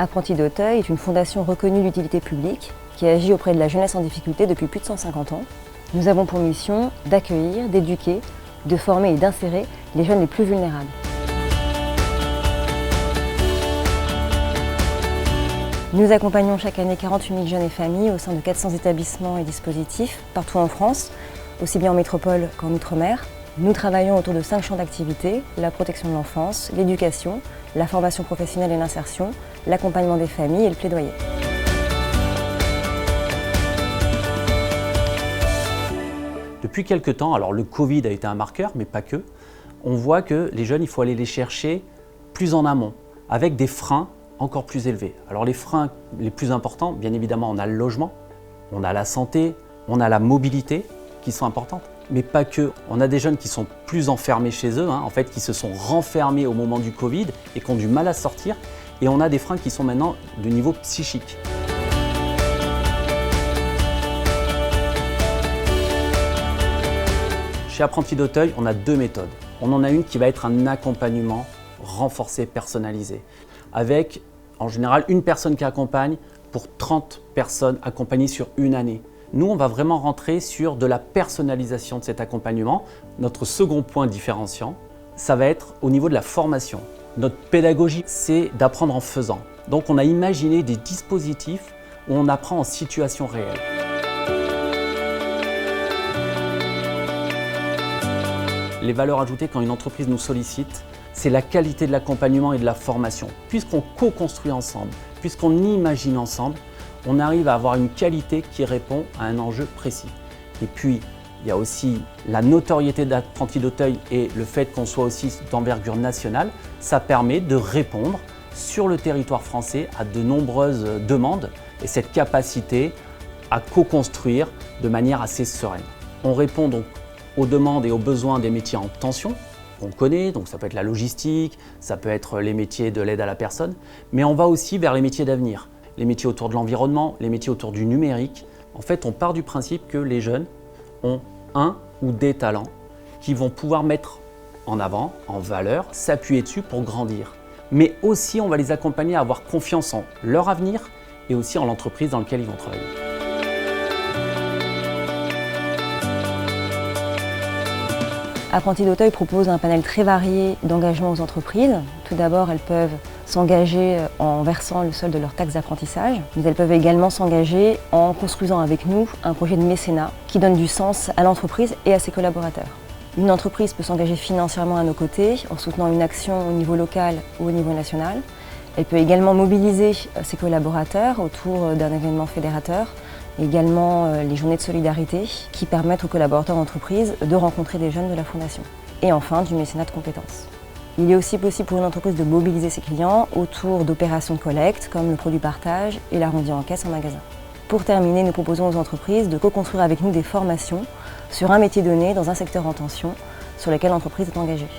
Apprentis d'Auteuil est une fondation reconnue d'utilité publique qui agit auprès de la jeunesse en difficulté depuis plus de 150 ans. Nous avons pour mission d'accueillir, d'éduquer, de former et d'insérer les jeunes les plus vulnérables. Nous accompagnons chaque année 48 000 jeunes et familles au sein de 400 établissements et dispositifs partout en France, aussi bien en métropole qu'en outre-mer. Nous travaillons autour de 5 champs d'activité: la protection de l'enfance, l'éducation, la formation professionnelle et l'insertion, l'accompagnement des familles et le plaidoyer. Depuis quelques temps, alors le Covid a été un marqueur, mais pas que, on voit que les jeunes, il faut aller les chercher plus en amont, avec des freins encore plus élevés. Alors les freins les plus importants, bien évidemment, on a le logement, on a la santé, on a la mobilité qui sont importantes, mais pas que. On a des jeunes qui sont plus enfermés chez eux, en fait, qui se sont renfermés au moment du Covid et qui ont du mal à sortir, et on a des freins qui sont maintenant de niveau psychique. Chez Apprentis d'Auteuil, on a 2 méthodes. On en a une qui va être un accompagnement renforcé, personnalisé, avec en général une personne qui accompagne pour 30 personnes accompagnées sur une année. Nous, on va vraiment rentrer sur de la personnalisation de cet accompagnement. Notre second point différenciant, ça va être au niveau de la formation. Notre pédagogie, c'est d'apprendre en faisant. Donc on a imaginé des dispositifs où on apprend en situation réelle. Les valeurs ajoutées quand une entreprise nous sollicite, c'est la qualité de l'accompagnement et de la formation. Puisqu'on co-construit ensemble, puisqu'on imagine ensemble, on arrive à avoir une qualité qui répond à un enjeu précis. Et puis, il y a aussi la notoriété d'Apprentis d'Auteuil et le fait qu'on soit aussi d'envergure nationale. Ça permet de répondre sur le territoire français à de nombreuses demandes et cette capacité à co-construire de manière assez sereine. On répond donc aux demandes et aux besoins des métiers en tension qu'on connaît, donc ça peut être la logistique, ça peut être les métiers de l'aide à la personne, mais on va aussi vers les métiers d'avenir, les métiers autour de l'environnement, les métiers autour du numérique. En fait, on part du principe que les jeunes ont un ou des talents qui vont pouvoir mettre en avant, en valeur, s'appuyer dessus pour grandir. Mais aussi, on va les accompagner à avoir confiance en leur avenir et aussi en l'entreprise dans laquelle ils vont travailler. Apprentis d'Auteuil propose un panel très varié d'engagements aux entreprises. Tout d'abord, elles peuvent s'engager en versant le solde de leur taxe d'apprentissage, mais elles peuvent également s'engager en construisant avec nous un projet de mécénat qui donne du sens à l'entreprise et à ses collaborateurs. Une entreprise peut s'engager financièrement à nos côtés en soutenant une action au niveau local ou au niveau national. Elle peut également mobiliser ses collaborateurs autour d'un événement fédérateur. Également les journées de solidarité qui permettent aux collaborateurs d'entreprise de rencontrer des jeunes de la Fondation. Et enfin, du mécénat de compétences. Il est aussi possible pour une entreprise de mobiliser ses clients autour d'opérations de collecte comme le produit partage et l'arrondi en caisse en magasin. Pour terminer, nous proposons aux entreprises de co-construire avec nous des formations sur un métier donné dans un secteur en tension sur lequel l'entreprise est engagée.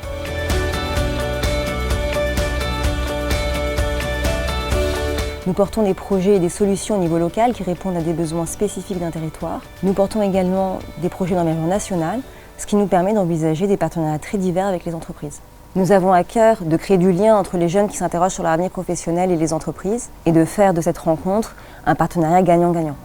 Nous portons des projets et des solutions au niveau local qui répondent à des besoins spécifiques d'un territoire. Nous portons également des projets d'envergure nationale, ce qui nous permet d'envisager des partenariats très divers avec les entreprises. Nous avons à cœur de créer du lien entre les jeunes qui s'interrogent sur leur avenir professionnel et les entreprises et de faire de cette rencontre un partenariat gagnant-gagnant.